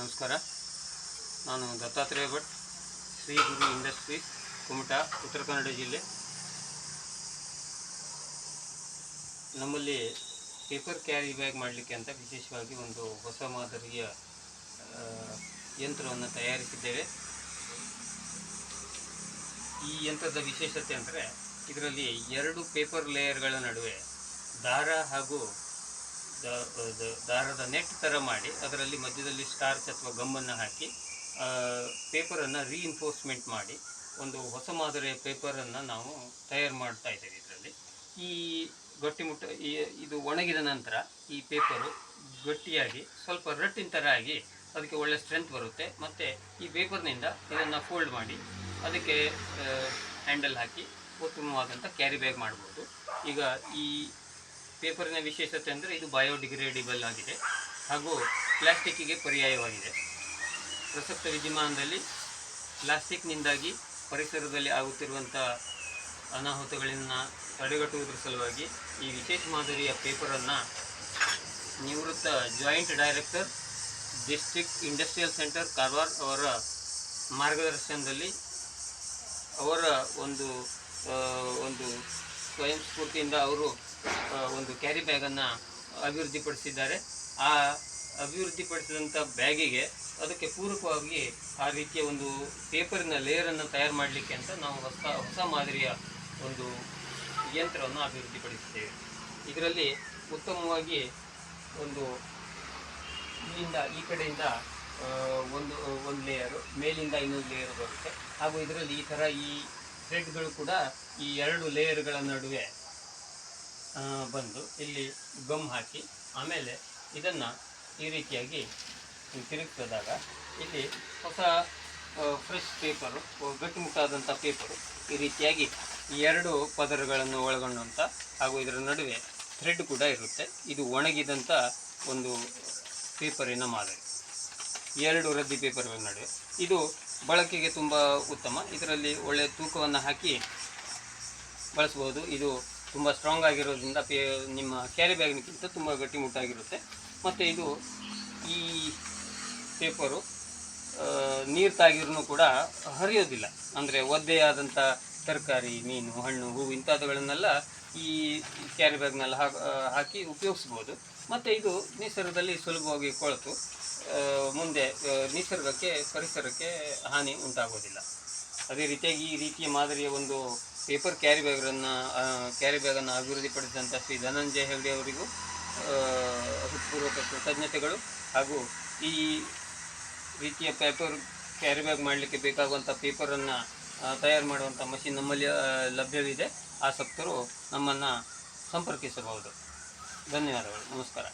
ನಮಸ್ಕಾರ. ನಾನು ದತ್ತಾತ್ರೇಯ ಭಟ್, ಶ್ರೀ ಗುರು ಇಂಡಸ್ಟ್ರೀಸ್, ಕುಮಟಾ, ಉತ್ತರ ಕನ್ನಡ ಜಿಲ್ಲೆ. ನಮ್ಮಲ್ಲಿ ಪೇಪರ್ ಕ್ಯಾರಿ ಬ್ಯಾಗ್ ಮಾಡಲಿಕ್ಕೆ ಅಂತ ವಿಶೇಷವಾಗಿ ಒಂದು ಹೊಸ ಮಾದರಿಯ ಯಂತ್ರವನ್ನು ತಯಾರಿಸಿದ್ದೇವೆ. ಈ ಯಂತ್ರದ ವಿಶೇಷತೆ ಅಂದರೆ ಇದರಲ್ಲಿ 2 ಪೇಪರ್ ಲೇಯರ್ಗಳ ನಡುವೆ ದಾರ ಹಾಗೂ ದಾರದ ನೆಟ್ ಥರ ಮಾಡಿ ಅದರಲ್ಲಿ ಮಧ್ಯದಲ್ಲಿ ಸ್ಟಾರ್ಚ್ ಅಥವಾ ಗಮ್ಮನ್ನು ಹಾಕಿ ಪೇಪರನ್ನು ರೀಇನ್ಫೋರ್ಸ್ಮೆಂಟ್ ಮಾಡಿ ಒಂದು ಹೊಸ ಮಾದರಿಯ ಪೇಪರನ್ನು ನಾವು ತಯಾರು ಮಾಡ್ತಾ ಇದ್ದೇವೆ. ಇದರಲ್ಲಿ ಈ ಗಟ್ಟಿಮುಟ್ಟ ಇದು ಒಣಗಿದ ನಂತರ ಈ ಪೇಪರು ಗಟ್ಟಿಯಾಗಿ ಸ್ವಲ್ಪ ರಟ್ಟಿನ ಥರ ಆಗಿ ಅದಕ್ಕೆ ಒಳ್ಳೆ ಸ್ಟ್ರೆಂತ್ ಬರುತ್ತೆ. ಮತ್ತು ಈ ಪೇಪರ್ನಿಂದ ಇದನ್ನು ಫೋಲ್ಡ್ ಮಾಡಿ ಅದಕ್ಕೆ ಹ್ಯಾಂಡಲ್ ಹಾಕಿ ಉತ್ತಮವಾದಂಥ ಕ್ಯಾರಿ ಬ್ಯಾಗ್ ಮಾಡ್ಬೋದು. ಈಗ ಈ ಪೇಪರಿನ ವಿಶೇಷತೆ ಅಂದರೆ ಇದು ಬಯೋಡಿಗ್ರೇಡೇಬಲ್ ಆಗಿದೆ ಹಾಗೂ ಪ್ಲಾಸ್ಟಿಕ್ಕಿಗೆ ಪರ್ಯಾಯವಾಗಿದೆ. ಪ್ರಸಕ್ತ ವಿದ್ಯಮಾನದಲ್ಲಿ ಪ್ಲಾಸ್ಟಿಕ್ನಿಂದಾಗಿ ಪರಿಸರದಲ್ಲಿ ಆಗುತ್ತಿರುವಂಥ ಅನಾಹುತಗಳನ್ನು ತಡೆಗಟ್ಟುವುದರ ಸಲುವಾಗಿ ಈ ವಿಶೇಷ ಮಾದರಿಯ ಪೇಪರನ್ನು ನಿವೃತ್ತ joint director, district industrial centre Karwar ಅವರ ಮಾರ್ಗದರ್ಶನದಲ್ಲಿ ಅವರ ಒಂದು ಸ್ವಯಂ ಸ್ಫೂರ್ತಿಯಿಂದ ಅವರು ಒಂದು ಕ್ಯಾರಿ ಬ್ಯಾಗನ್ನು ಅಭಿವೃದ್ಧಿಪಡಿಸಿದ್ದಾರೆ. ಆ ಅಭಿವೃದ್ಧಿಪಡಿಸಿದಂಥ ಬ್ಯಾಗಿಗೆ ಅದಕ್ಕೆ ಪೂರಕವಾಗಿ ಆ ರೀತಿಯ ಒಂದು ಪೇಪರಿನ ಲೇಯರನ್ನು ತಯಾರು ಮಾಡಲಿಕ್ಕೆ ಅಂತ ನಾವು ಹೊಸ ಮಾದರಿಯ ಒಂದು ಯಂತ್ರವನ್ನು ಅಭಿವೃದ್ಧಿಪಡಿಸಿದ್ದೇವೆ. ಇದರಲ್ಲಿ ಉತ್ತಮವಾಗಿ ಒಂದು ಇಲ್ಲಿಂದ ಈ ಕಡೆಯಿಂದ ಒಂದು ಲೇಯರು, ಮೇಲಿಂದ ಇನ್ನೊಂದು ಲೇಯರ್ ಬರುತ್ತೆ. ಹಾಗೂ ಇದರಲ್ಲಿ ಈ ಥರ ಈ ಥ್ರೆಡ್ಗಳು ಕೂಡ ಈ 2 ಲೇಯರ್ಗಳ ನಡುವೆ ಬಂದು ಇಲ್ಲಿ ಗಮ್ ಹಾಕಿ ಆಮೇಲೆ ಇದನ್ನು ಈ ರೀತಿಯಾಗಿ ತಿರುಗಿಸಿದಾಗ ಇಲ್ಲಿ ಹೊಸ ಫ್ರೆಶ್ ಪೇಪರು, ಗಟ್ಟಿಮುಟ್ಟಾದಂಥ ಪೇಪರು ಈ ರೀತಿಯಾಗಿ 2 ಪದರಗಳನ್ನು ಒಳಗೊಂಡಂಥ ಹಾಗೂ ಇದರ ನಡುವೆ ಥ್ರೆಡ್ ಕೂಡ ಇರುತ್ತೆ. ಇದು ಒಣಗಿದಂಥ ಒಂದು ಪೇಪರಿನ ಮಾದರಿ. 2 ರದ್ದಿ ಪೇಪರ್ಗಳ ನಡುವೆ ಇದು ಬಳಕೆಗೆ ತುಂಬ ಉತ್ತಮ. ಇದರಲ್ಲಿ ಒಳ್ಳೆಯ ತೂಕವನ್ನು ಹಾಕಿ ಬಳಸ್ಬೋದು. ಇದು ತುಂಬ ಸ್ಟ್ರಾಂಗ್ ಆಗಿರೋದ್ರಿಂದ ನಿಮ್ಮ ಕ್ಯಾರಿ ಬ್ಯಾಗ್ನಿಗಿಂತ ತುಂಬ ಗಟ್ಟಿಮುಟ್ಟಾಗಿರುತ್ತೆ. ಮತ್ತು ಇದು ಈ ಪೇಪರು ನೀರು ತಾಗಿರೂ ಕೂಡ ಹರಿಯೋದಿಲ್ಲ. ಅಂದರೆ ಒದ್ದೆಯಾದಂಥ ತರಕಾರಿ, ಮೀನು, ಹಣ್ಣು, ಹೂವು ಇಂಥವುಗಳನ್ನೆಲ್ಲ ಈ ಕ್ಯಾರಿ ಬ್ಯಾಗ್ನಲ್ಲಿ ಹಾಕಿ ಉಪಯೋಗಿಸ್ಬೋದು. ಮತ್ತು ಇದು ನಿಸರ್ಗದಲ್ಲಿ ಸುಲಭವಾಗಿ ಕೊಳೆತು ಮುಂದೆ ನಿಸರ್ಗಕ್ಕೆ, ಪರಿಸರಕ್ಕೆ ಹಾನಿ ಉಂಟಾಗೋದಿಲ್ಲ. ಅದೇ ರೀತಿಯಾಗಿ ಈ ರೀತಿಯ ಮಾದರಿಯ ಒಂದು ಪೇಪರ್ ಕ್ಯಾರಿ ಬ್ಯಾಗನ್ನು ಅಭಿವೃದ್ಧಿಪಡಿಸಿದಂಥ ಶ್ರೀ ಧನಂಜಯ ಹೆಗ್ಡೆ ಅವರಿಗೂ ಹೃತ್ಪೂರ್ವಕ ಕೃತಜ್ಞತೆಗಳು. ಹಾಗೂ ಈ ರೀತಿಯ ಪೇಪರ್ ಕ್ಯಾರಿ ಬ್ಯಾಗ್ ಮಾಡಲಿಕ್ಕೆ ಬೇಕಾಗುವಂಥ ಪೇಪರನ್ನು ತಯಾರು ಮಾಡುವಂಥ ಮಷಿನ್ ನಮ್ಮಲ್ಲಿ ಲಭ್ಯವಿದೆ. ಆಸಕ್ತರು ನಮ್ಮನ್ನು ಸಂಪರ್ಕಿಸಬಹುದು. ಧನ್ಯವಾದಗಳು. ನಮಸ್ಕಾರ.